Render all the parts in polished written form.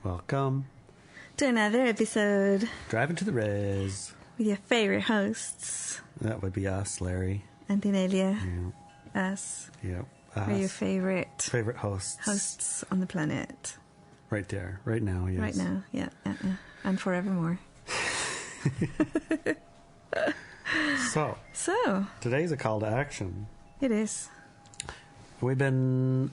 Welcome to another episode. Driving to the Res. With your favorite hosts. That would be us, Larry. And Inelia. Yeah. Us. Yep. Us. We're your favorite hosts. Hosts on the planet. Right there. Right now, yes. Right now, yeah. And forevermore. So. Today's a call to action. It is. We've been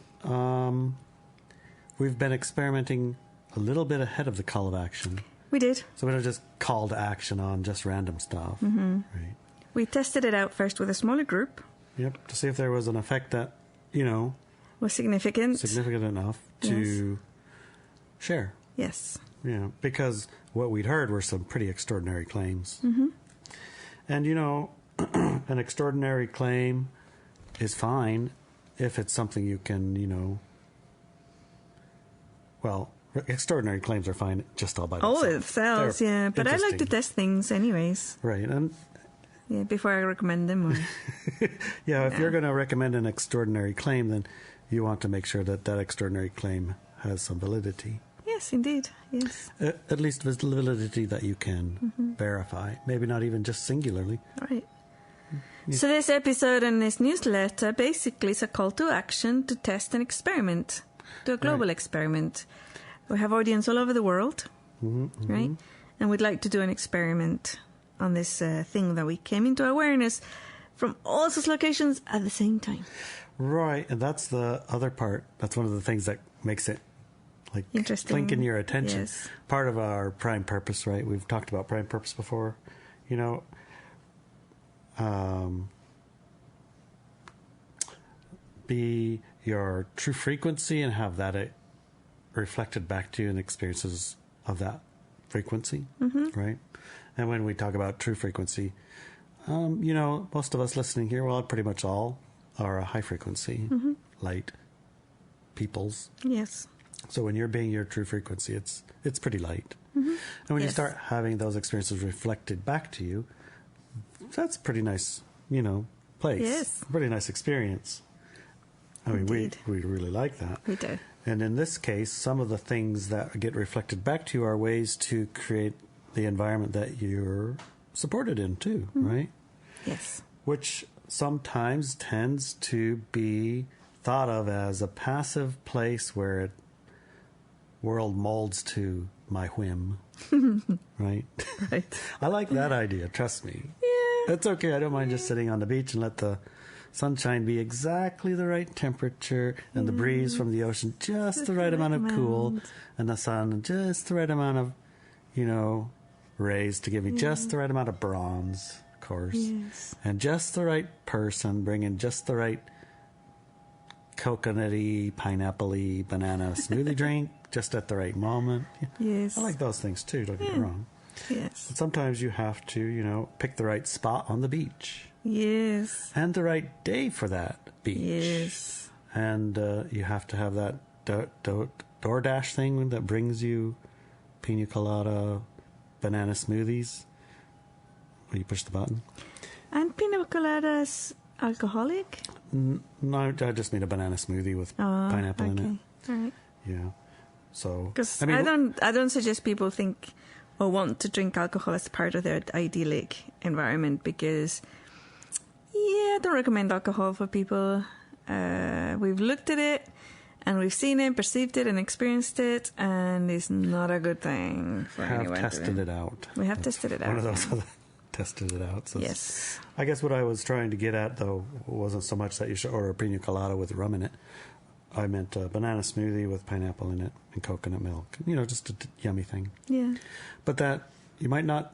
experimenting a little bit ahead of the call of action. We did. So we don't just call to action on just random stuff. Mm-hmm. Right. We tested it out first with a smaller group. Yep. To see if there was an effect that, was significant. Significant enough to share. Yes. Yeah. Because what we'd heard were some pretty extraordinary claims. Mm-hmm. And, an extraordinary claim is fine if it's something you can, extraordinary claims are fine just all by themselves. Yeah. But I like to test things anyways. Right. And before I recommend them. Or, if you're going to recommend an extraordinary claim, then you want to make sure that extraordinary claim has some validity. Yes, indeed. Yes. At least validity that you can verify. Maybe not even just singularly. Right. Yeah. So this episode and this newsletter basically is a call to action to test an experiment. Do a global experiment. We have audience all over the world. Mm-hmm. Right? And we'd like to do an experiment on this thing that we came into awareness from all sorts of locations at the same time. Right. And that's the other part. That's one of the things that makes it interesting. Blink in your attention. Yes. Part of our prime purpose, right? We've talked about prime purpose before. Be your true frequency and have that reflected back to you in experiences of that frequency, right? And when we talk about true frequency, most of us listening here, well, pretty much all are a high frequency, light peoples. Yes. So when you're being your true frequency, it's pretty light. And when you start having those experiences reflected back to you, that's a pretty nice, place. Yes. Pretty nice experience. I mean, we really like that. We do. And in this case, some of the things that get reflected back to you are ways to create the environment that you're supported in too, right? Yes. Which sometimes tends to be thought of as a passive place where world molds to my whim, right? Right. I like that idea, trust me. Yeah. It's okay. I don't mind just sitting on the beach and let the sunshine be exactly the right temperature and the breeze from the ocean just the right amount of cool and the sun just the right amount of, rays to give me just the right amount of bronze, of course. Yes. And just the right person bringing just the right coconutty, pineapple-y, banana smoothie drink just at the right moment. Yes. I like those things too, don't get me wrong. Yes. But sometimes you have to, pick the right spot on the beach. Yes. And the right day for that beach. Yes. And you have to have that DoorDash thing that brings you pina colada, banana smoothies. When you push the button. And pina colada's alcoholic? No, I just made a banana smoothie with pineapple in it. All right. Yeah. So, because I don't suggest people think or want to drink alcohol as part of their idyllic environment, because I don't recommend alcohol for people. We've looked at it and we've seen it, perceived it, and experienced it, and it's not a good thing for anyone. We have tested it out. We have tested it out. One of those tested it out. So yes. I guess what I was trying to get at, though, wasn't so much that you should order a pina colada with rum in it. I meant a banana smoothie with pineapple in it and coconut milk. Just a yummy thing. Yeah. But that you might not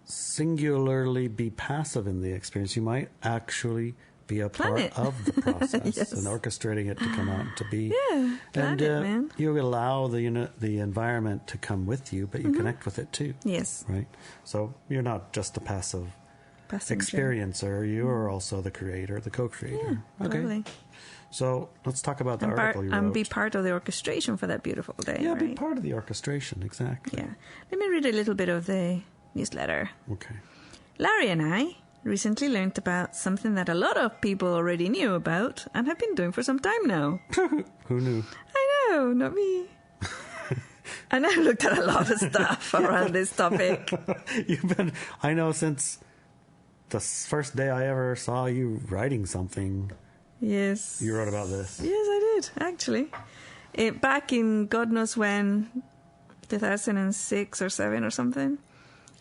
singularly be passive in the experience. You might actually be a part of the process yes. and orchestrating it to come out and to be. Yeah, and man. You allow the environment to come with you, but you connect with it too. Yes. Right? So you're not just a passive passenger. Experiencer. You are also the creator, the co-creator. Yeah, okay. Totally. So let's talk about the article you wrote. And be part of the orchestration for that beautiful day. Yeah, right? be part of the orchestration, exactly. Yeah. Let me read a little bit of the newsletter. Okay. Larry and I recently learned about something that a lot of people already knew about and have been doing for some time now. Who knew? I know, not me. And I've looked at a lot of stuff around this topic. I know since the first day I ever saw you writing something. Yes. You wrote about this. Yes, I did, actually. Back in God knows when, 2006 or 7 or something,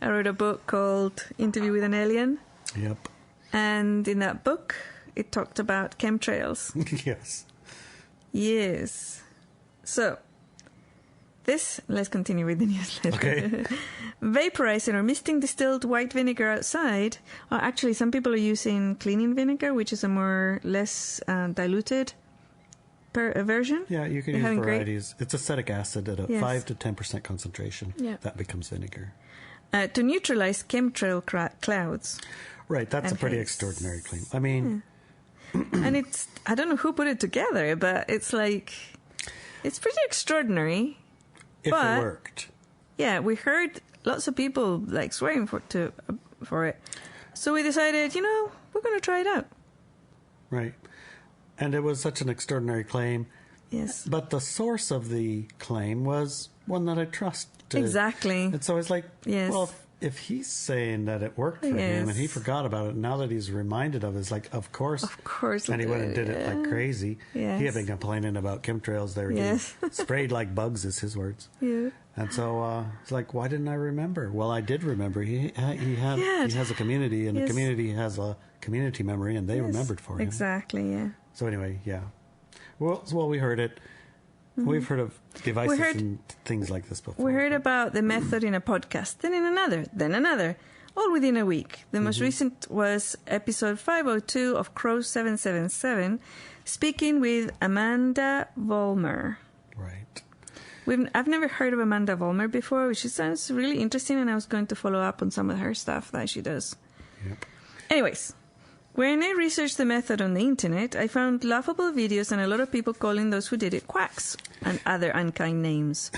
I wrote a book called Interview with an Alien. Yep. And in that book, it talked about chemtrails. Yes. Yes. So, let's continue with the newsletter. Okay. Vaporizing or misting distilled white vinegar outside. Actually, some people are using cleaning vinegar, which is a less diluted version. Yeah, you can use varieties. It's acetic acid at a 5 to 10% concentration. Yeah. That becomes vinegar. To neutralize chemtrail clouds. Right, that's a pretty extraordinary claim. I mean... And I don't know who put it together, but it's pretty extraordinary. If it worked. Yeah, we heard lots of people swearing for it. So we decided, we're going to try it out. Right. And it was such an extraordinary claim. Yes. But the source of the claim was one that I trusted. Exactly. And so it's like, yes. Well, if he's saying that it worked for him and he forgot about it, now that he's reminded of it, it's like, of course. Of course. And he went and did it like crazy. Yes. He had been complaining about chemtrails. They were getting sprayed like bugs, is his words. Yeah. And so it's like, why didn't I remember? Well, I did remember. He has a community, and the community has a community memory, and they remembered for him. Exactly, yeah. So anyway, yeah. Well, we heard it. Mm-hmm. We've heard of devices and things like this before. We heard about the method in a podcast, then in another, then another, all within a week. The most recent was episode 502 of Crow 777, speaking with Amanda Vollmer. Right. I've never heard of Amanda Vollmer before, which sounds really interesting, and I was going to follow up on some of her stuff that she does. Yep. Anyways, when I researched the method on the internet, I found laughable videos and a lot of people calling those who did it quacks and other unkind names.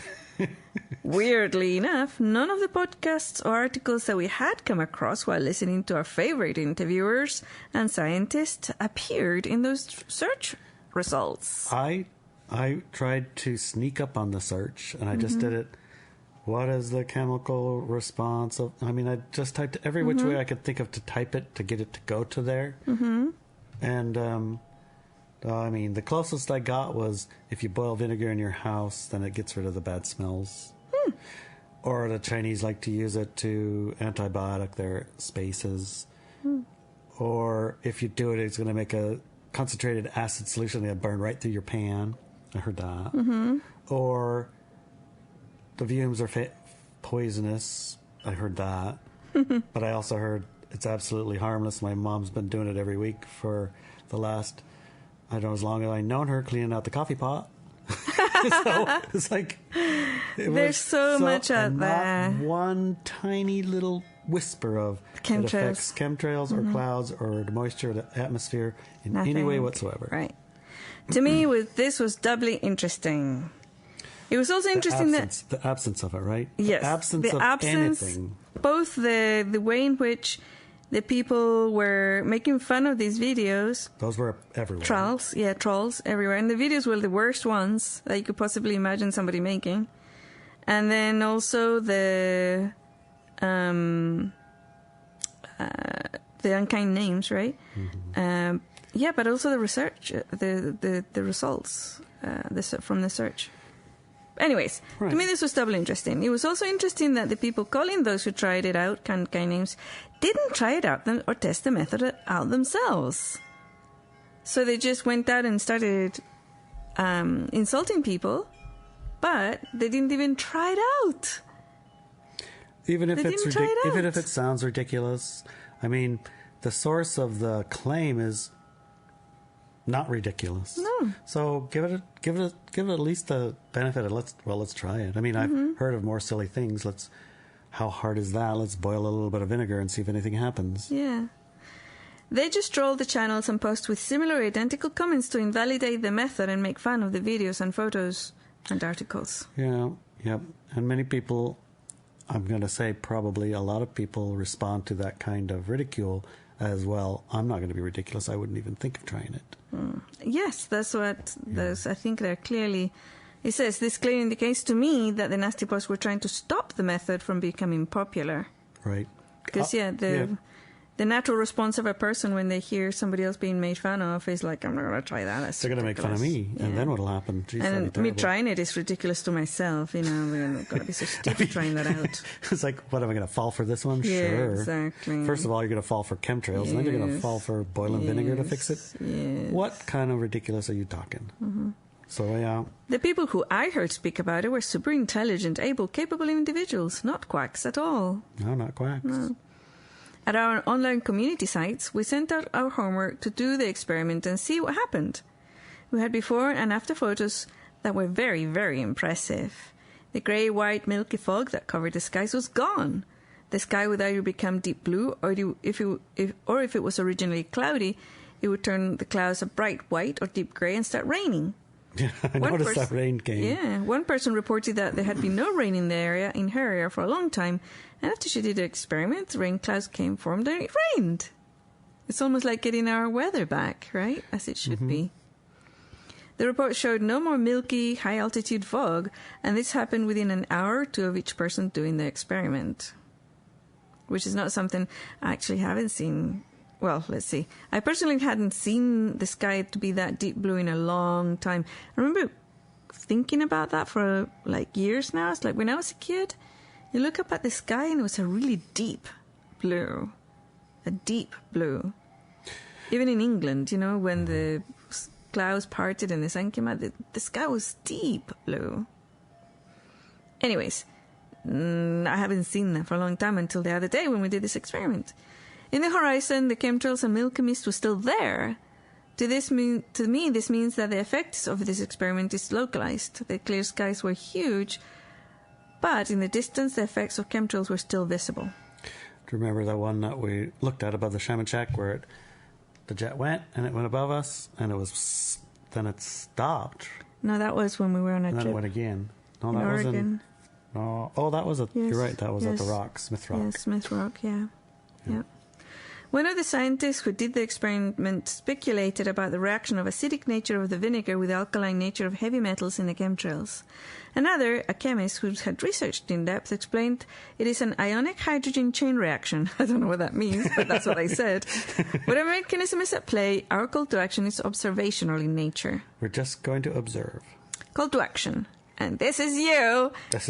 Weirdly enough, none of the podcasts or articles that we had come across while listening to our favorite interviewers and scientists appeared in those search results. I tried to sneak up on the search, and I just did it. What is the chemical response of... I mean, I just typed every which way I could think of to type it, to get it to go to there. Mm-hmm. And, I mean, the closest I got was if you boil vinegar in your house, then it gets rid of the bad smells. Hmm. Or the Chinese like to use it to antibiotic their spaces. Hmm. Or if you do it, it's going to make a concentrated acid solution that'll burn right through your pan. I heard that. Mm-hmm. Or... the fumes are poisonous. I heard that. But I also heard it's absolutely harmless. My mom's been doing it every week for the last, I don't know, as long as I've known her, cleaning out the coffee pot. So it's like... There's so much out there. Not one tiny little whisper of chemtrails. It affects chemtrails or clouds or the moisture or the atmosphere in any way whatsoever. Right. To me, this was doubly interesting. It was also interesting the absence of it, right? Yes, the absence of anything. Both the way in which the people were making fun of these videos. Those were everywhere. Trolls everywhere. And the videos were the worst ones that you could possibly imagine somebody making. And then also the unkind names, right? Mm-hmm. But also the research, the results from the search. Anyways, to me this was doubly interesting. It was also interesting that the people calling those who tried it out, kind names, didn't try it out or test the method out themselves. So they just went out and started insulting people, but they didn't even try it out. Even if it sounds ridiculous, I mean, the source of the claim is not ridiculous. No. So give it at least the benefit of let's try it. I mean, I've heard of more silly things. How hard is that? Let's boil a little bit of vinegar and see if anything happens. Yeah. They just troll the channels and post with similar identical comments to invalidate the method and make fun of the videos and photos and articles. Yeah. Yep. And many people, I'm going to say probably a lot of people respond to that kind of ridicule as well. I'm not going to be ridiculous. I wouldn't even think of trying it. Yes, that's what those. I think they're clearly It says, this clearly indicates to me that the nasty boys were trying to stop the method from becoming popular. Right. Because, the natural response of a person when they hear somebody else being made fun of is like, I'm not going to try that. That's They're going to make fun of me. And then what'll happen? Jeez, and me trying it is ridiculous to myself. You know, I'm not going to be so stupid trying that out. It's like, what, am I going to fall for this one? Yeah, sure. exactly. First of all, you're going to fall for chemtrails, and then you're going to fall for boiling vinegar to fix it. Yes. What kind of ridiculous are you talking? Mm-hmm. So, yeah. The people who I heard speak about it were super intelligent, able, capable individuals, not quacks at all. No, not quacks. No. At our online community sites, we sent out our homework to do the experiment and see what happened. We had before and after photos that were very, very impressive. The grey-white milky fog that covered the skies was gone. The sky would either become deep blue, or if it was originally cloudy, it would turn the clouds a bright white or deep grey and start raining. Yeah, I noticed that rain came. Yeah, one person reported that there had been no rain in her area for a long time, and after she did the experiment, rain clouds formed and it rained. It's almost like getting our weather back, right? As it should be. The report showed no more milky, high-altitude fog, and this happened within an hour or two of each person doing the experiment, which is not something I actually haven't seen. Well, let's see. I personally hadn't seen the sky to be that deep blue in a long time. I remember thinking about that for like years now. It's like when I was a kid, you look up at the sky and it was a really deep blue. A deep blue. Even in England, you know, when the clouds parted and the sun came out, the sky was deep blue. Anyways, I haven't seen that for a long time until the other day when we did this experiment. In the horizon, the chemtrails and milky mist was still there. To me, this means that the effects of this experiment is localized. The clear skies were huge, but in the distance, the effects of chemtrails were still visible. Do you remember that one that we looked at above the Shaman Shack where the jet went and it went above us and then it stopped? No, that was when we were on a and trip. Then it went again. No, in that Oregon. No. Oh, that was Yes, you're right. That was at the Rock, Smith Rock. Yeah, Smith Rock. Yeah. One of the scientists who did the experiment speculated about the reaction of acidic nature of the vinegar with the alkaline nature of heavy metals in the chemtrails. Another, a chemist who had researched in depth, explained it is an ionic hydrogen chain reaction. I don't know what that means, but that's what I said. Whatever mechanism is at play, our call to action is observational in nature. We're just going to observe. Call to action. And this is you. This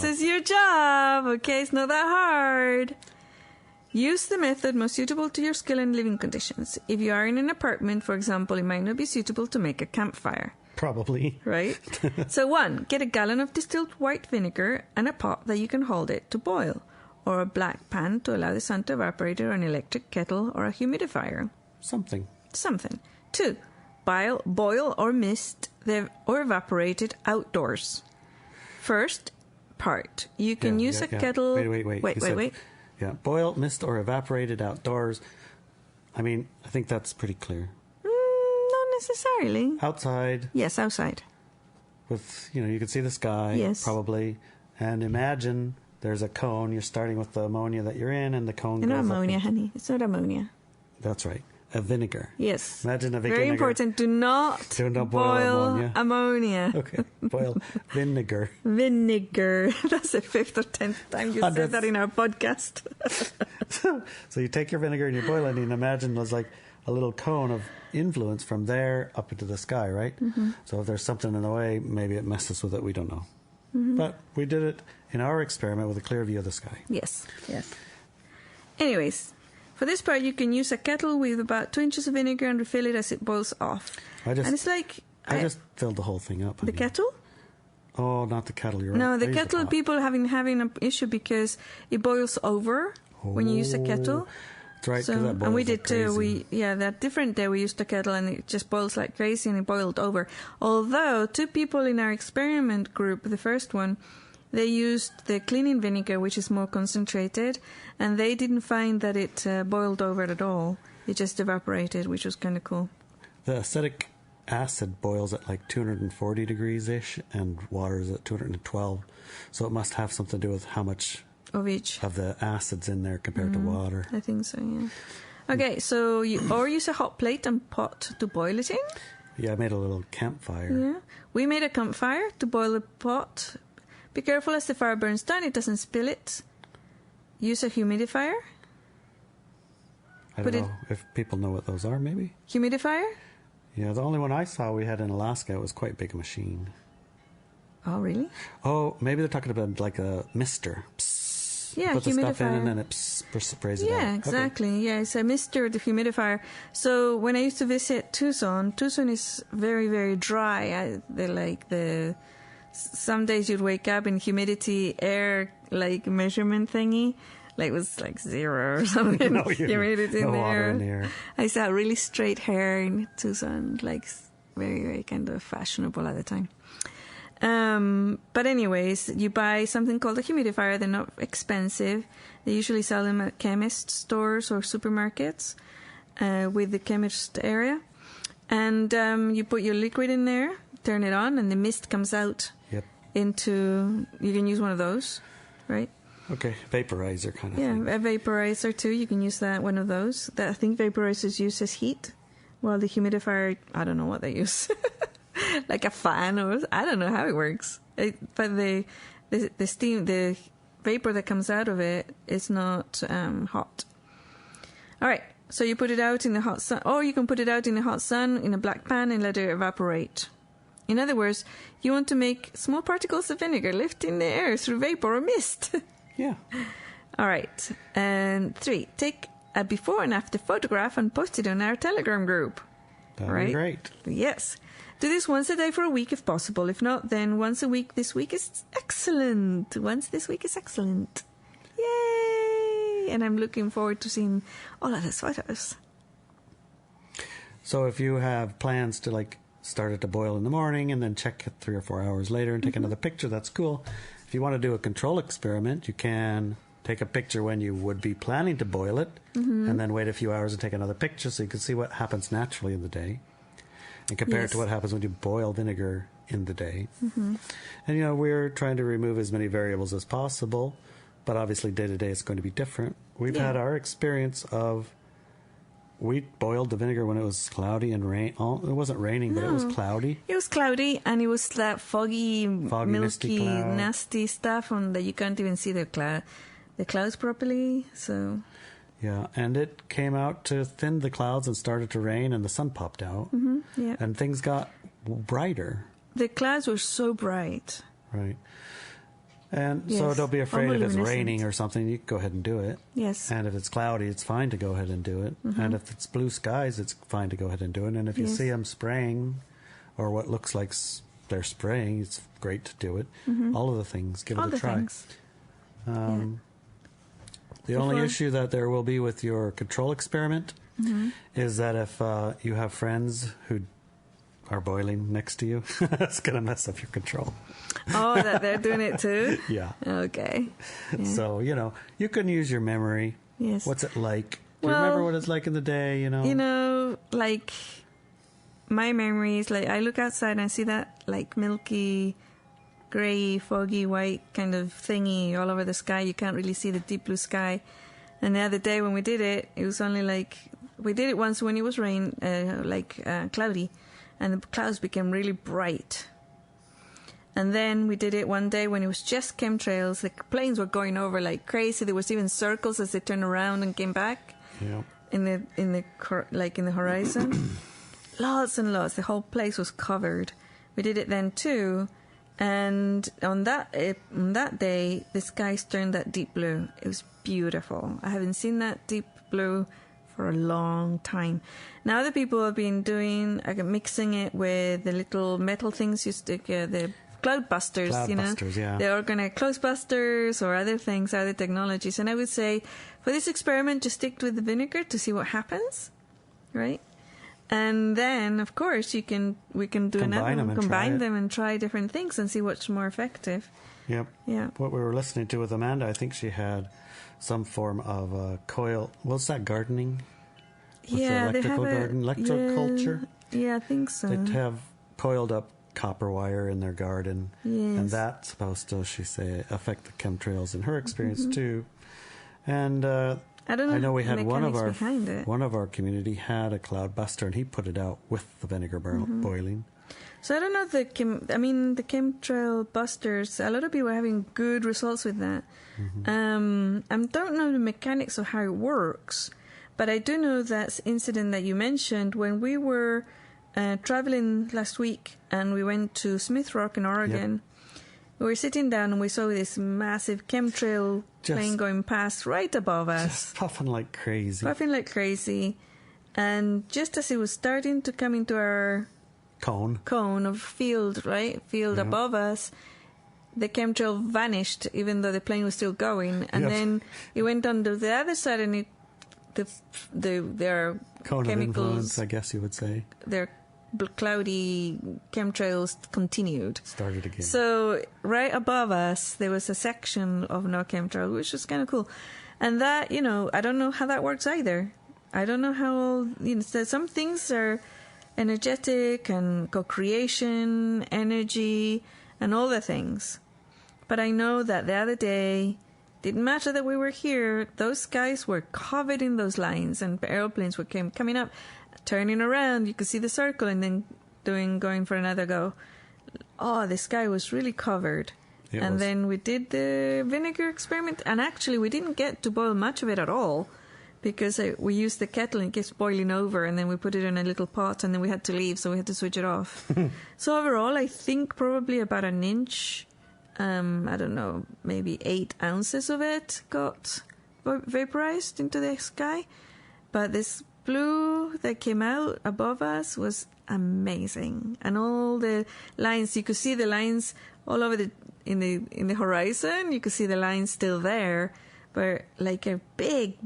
is your job. Okay, it's not that hard. Use the method most suitable to your skill and living conditions. If you are in an apartment, for example, it might not be suitable to make a campfire. Probably. Right? So 1, get a gallon of distilled white vinegar and a pot that you can hold it to boil, or a black pan to allow the sun to evaporate, or an electric kettle or a humidifier. Something. 2, boil or mist or evaporate it outdoors. First part, you can use a kettle... Wait. Yeah, boil, mist, or evaporate it outdoors. I mean, I think that's pretty clear. Not necessarily. Outside. Yes, outside. With, you can see the sky, yes. Probably. And imagine there's a cone. You're starting with the ammonia that you're in, and the cone goes not ammonia, honey. It's not ammonia. That's right. A vinegar. Yes. Imagine a vinegar. Very important. Do not boil ammonia. Okay. Boil vinegar. Vinegar. That's the 5th or 10th time you said that in our podcast. So you take your vinegar and you boil it, and imagine there's like a little cone of influence from there up into the sky, right? Mm-hmm. So if there's something in the way, maybe it messes with it. We don't know. Mm-hmm. But we did it in our experiment with a clear view of the sky. Yes. Anyways, for this part, you can use a kettle with about 2 inches of vinegar and refill it as it boils off. I just filled the whole thing up. The kettle? Oh, not the kettle. You're right. No, the kettle, people having an issue because it boils over when you use a kettle. That's right, so, that boils and we did like crazy. too. That different day we used a kettle and it just boils like crazy and it boiled over. Although 2 people in our experiment group, the first one, they used the cleaning vinegar, which is more concentrated, and they didn't find that it boiled over at all. It just evaporated, which was kind of cool. The acetic acid boils at like 240 degrees-ish, and water is at 212. So it must have something to do with how much of each of the acids in there compared to water. I think so, yeah. Okay, so you use a hot plate and pot to boil it in. Yeah, I made a little campfire. Yeah. We made a campfire to boil the pot. Be careful as the fire burns down, it doesn't spill it. Use a humidifier. I don't know if people know what those are, maybe? Humidifier? Yeah, the only one I saw we had in Alaska, it was quite big a machine. Oh, really? Oh, maybe they're talking about like a mister. Psst. Yeah, put the humidifier. stuff in and then it sprays it out. Yeah, exactly. Okay. Yeah, it's a mister, the humidifier. So when I used to visit Tucson is very, very dry. Some days you'd wake up in humidity, air, like measurement thingy. Like it was like 0 or something. Humidity in water in the air. I saw really straight hair in Tucson, like very, very kind of fashionable at the time. But anyways, you buy something called a humidifier. They're not expensive. They usually sell them at chemist stores or supermarkets with the chemist area. And you put your liquid in there, turn it on, and the mist comes out into... You can use one of those, right? Okay, vaporizer kind of thing. Yeah, a vaporizer too. You can use one of those. I think vaporizers use as heat, while the humidifier, I don't know what they use. Like a fan, or I don't know how it works. But the steam, the vapor that comes out of it is not hot. All right, so you put it out in the hot sun, or you can put it out in the hot sun in a black pan and let it evaporate. In other words, you want to make small particles of vinegar lift in the air through vapor or mist. Yeah. All right. And 3, take a before and after photograph and post it on our Telegram group. That'd be great. Yes. Do this once a day for a week if possible. If not, then once a week this week is excellent. Once this week is excellent. Yay! And I'm looking forward to seeing all of those photos. So if you have plans to like start it to boil in the morning and then check it 3 or 4 hours later and take another picture, that's cool. If you want to do a control experiment, you can take a picture when you would be planning to boil it and then wait a few hours and take another picture so you can see what happens naturally in the day and compare it to what happens when you boil vinegar in the day. And, you know, we're trying to remove as many variables as possible, but obviously day to day it's going to be different. We've had our experience of we boiled the vinegar when it was cloudy and rain. Oh, it wasn't raining, but it was cloudy. It was cloudy, and it was that foggy milky, cloud. nasty stuff that you can't even see the clouds properly. So yeah, and it came out to thin the clouds and started to rain, and the sun popped out, and things got brighter. The clouds were so bright. Right. And so don't be afraid if it's raining or something. You can go ahead and do it. Yes. And if it's cloudy, it's fine to go ahead and do it. And if it's blue skies, it's fine to go ahead and do it. And if you see them spraying or what looks like they're spraying, it's great to do it. All of the things, give it a try. The only issue that there will be with your control experiment is that if you have friends who are boiling next to you, it's going to mess up your control. Oh, that they're doing it too? Yeah. Okay. Yeah. So, you know, you can use your memory. Yes. What's it like? Do you remember what it's like in the day, you know? You know, like, my memory is like, I look outside and I see that, like, milky, grey, foggy, white kind of thingy all over the sky. You can't really see the deep blue sky. And the other day when we did it, it was only like, we did it once when it was cloudy. And the clouds became really bright. And then we did it one day when it was just chemtrails. The planes were going over like crazy. There was even circles as they turned around and came back. Yeah. In the horizon. Lots and lots. The whole place was covered. We did it then too. And on that day, the skies turned that deep blue. It was beautiful. I haven't seen that deep blue for a long time. Now other people have been doing, mixing it with the little metal things you stick, the cloud busters, you know. Yeah. They're organic cloud busters or other things, other technologies. And I would say for this experiment, just stick with the vinegar to see what happens, right? And then, of course, we can do combine them and try different things and see what's more effective. Yep. Yeah. What we were listening to with Amanda, I think she had some form of coil. What's that, gardening? Yeah, they have electroculture. Yeah, I think so. They have coiled up copper wire in their garden, and that's supposed to, she say, affect the chemtrails in her experience too. And I don't know. I know we had one of our our community had a cloud buster, and he put it out with the vinegar boiling. So I don't know the chemtrail busters. A lot of people are having good results with that. I don't know the mechanics of how it works, but I do know that incident that you mentioned when we were traveling last week, and we went to Smith Rock in Oregon. Yep. We were sitting down and we saw this massive chemtrail plane going past right above us. Just puffing like crazy. And just as it was starting to come into our cone of field above us, the chemtrail vanished, even though the plane was still going. And then it went on to the other side, and their cone chemicals, of influence, I guess you would say. Their cloudy chemtrails continued. Started again. So right above us, there was a section of no chemtrail, which was kind of cool. And that, I don't know how that works either. I don't know how, some things are energetic and co-creation, energy, and all the things. But I know that the other day, didn't matter that we were here, those guys were covered in those lines, and airplanes were coming up, turning around, you could see the circle, and then going for another go. Oh, the sky was really covered. Then we did the vinegar experiment, and actually we didn't get to boil much of it at all, because we used the kettle and it keeps boiling over, and then we put it in a little pot, and then we had to leave, so we had to switch it off. So overall, I think probably about an inch, I don't know, maybe 8 ounces of it got vaporized into the sky. But this blue that came out above us was amazing, and all the lines, you could see the lines all over in the horizon. You could see the lines still there, but like a big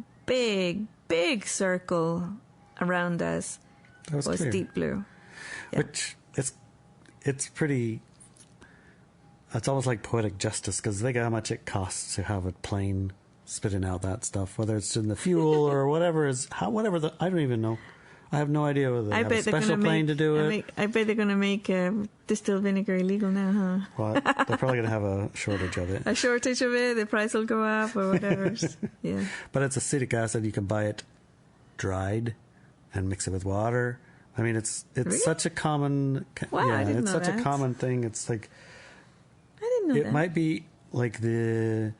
circle around us was clear. Deep blue. Yeah. Which it's pretty. It's almost like poetic justice, because think how much it costs to have a plane spitting out that stuff, whether it's in the fuel or whatever I don't even know. I have no idea whether they have a special plane to do it. I bet they're going to make distilled vinegar illegal now, huh? Well, they're probably going to have a shortage of it. The price will go up or whatever. Yeah. But it's acetic acid. You can buy it dried and mix it with water. I mean, it's really? such a common. Wow, I didn't know such that. a common thing. It's like I didn't know that. It might be like the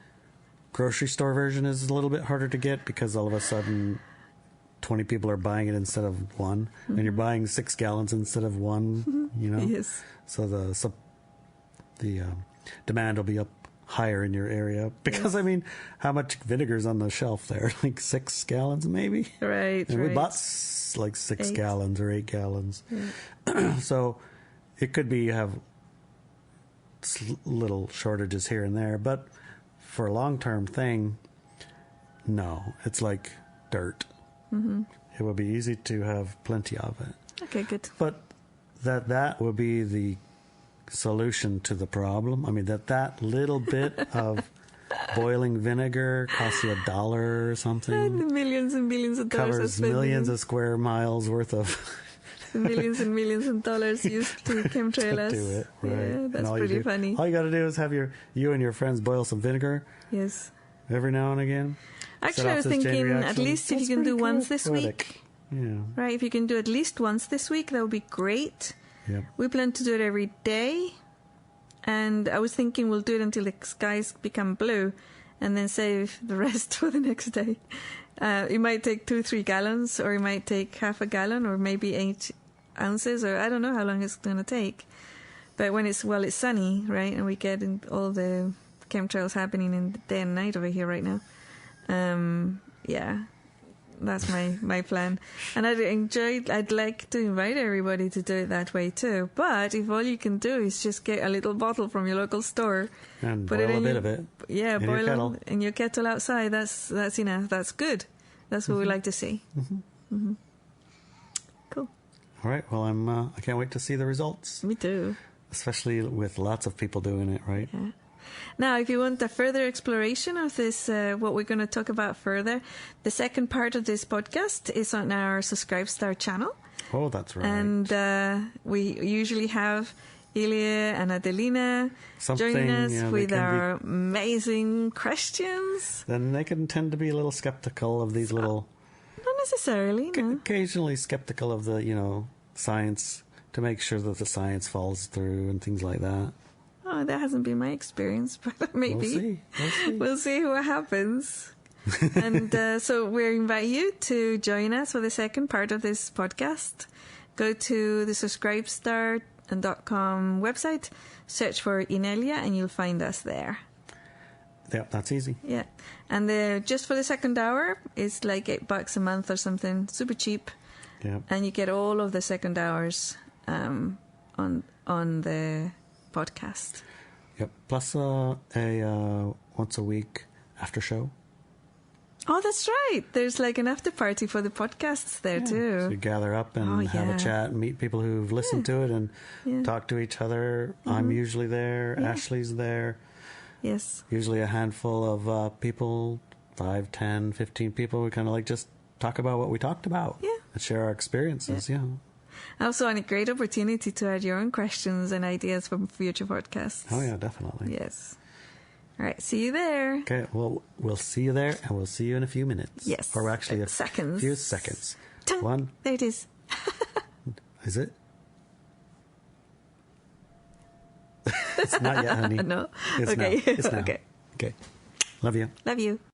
grocery store version is a little bit harder to get, because all of a sudden 20 people are buying it instead of one, and you're buying 6 gallons instead of one, Yes. So the demand will be up higher in your area, because I mean, how much vinegar's on the shelf there? Like 6 gallons maybe? Right, and we bought like 6 gallons or 8 gallons. Yeah. So it could be you have little shortages here and there, but for a long-term thing, no, it's like dirt. It would be easy to have plenty of it. Okay, good. But that would be the solution to the problem. I mean, that little bit of boiling vinegar costs you $1 or something. And millions and millions of dollars. Covers millions of square miles worth of millions and millions of dollars used to chemtrail us. Do it, right? Yeah, that's pretty funny. All you got to do is have you and your friends boil some vinegar. Yes. Every now and again. Actually, I was thinking at least if you can do once this week. Yeah. Right, if you can do at least once this week, that would be great. Yep. We plan to do it every day. And I was thinking we'll do it until the skies become blue, and then save the rest for the next day. It might take 2-3 gallons, or it might take half a gallon, or maybe 8 ounces, or I don't know how long it's going to take. But when it's sunny, right, and we get all the chemtrails happening in the day and night over here right now. Yeah, that's my plan. And I'd like to invite everybody to do it that way too. But if all you can do is just get a little bottle from your local store and boil a bit of it. Yeah, boil it in your kettle outside. That's enough. That's good. That's what we like to see. Cool. All right. Well, I can't wait to see the results. Me too. Especially with lots of people doing it, right? Yeah. Now, if you want a further exploration of this, what we're going to talk about further, the second part of this podcast is on our Subscribe Star channel. Oh, that's right. And we usually have Ilia and Adelina joining us with our amazing questions. Then they can tend to be a little skeptical of these little... Not necessarily, no. Occasionally skeptical of the, science, to make sure that the science falls through and things like that. Oh, that hasn't been my experience, but maybe. We'll see. We'll see what happens. And so we invite you to join us for the second part of this podcast. Go to the subscribestar.com website, search for Inelia, and you'll find us there. Yeah, that's easy. Yeah. And just for the second hour, it's like $8 a month or something, super cheap. Yeah. And you get all of the second hours on the podcast. Yep. Plus a once a week after show. Oh, that's right. There's like an after party for the podcasts there too. So you gather up and have a chat and meet people who've listened to it and talk to each other. I'm usually there. Yeah. Ashley's there. Yes. Usually a handful of people, 5, 10, 15 people. We kind of like just talk about what we talked about. Yeah. And share our experiences. Yeah. Also, a great opportunity to add your own questions and ideas for future podcasts. Oh, yeah, definitely. Yes. All right, see you there. Okay, well, we'll see you there, and we'll see you in a few minutes. Yes. Or actually a seconds. Few seconds. Tung. One. There it is. Is it? It's not yet, honey. No. It's okay. Now. It's now. Okay. Okay. Love you. Love you.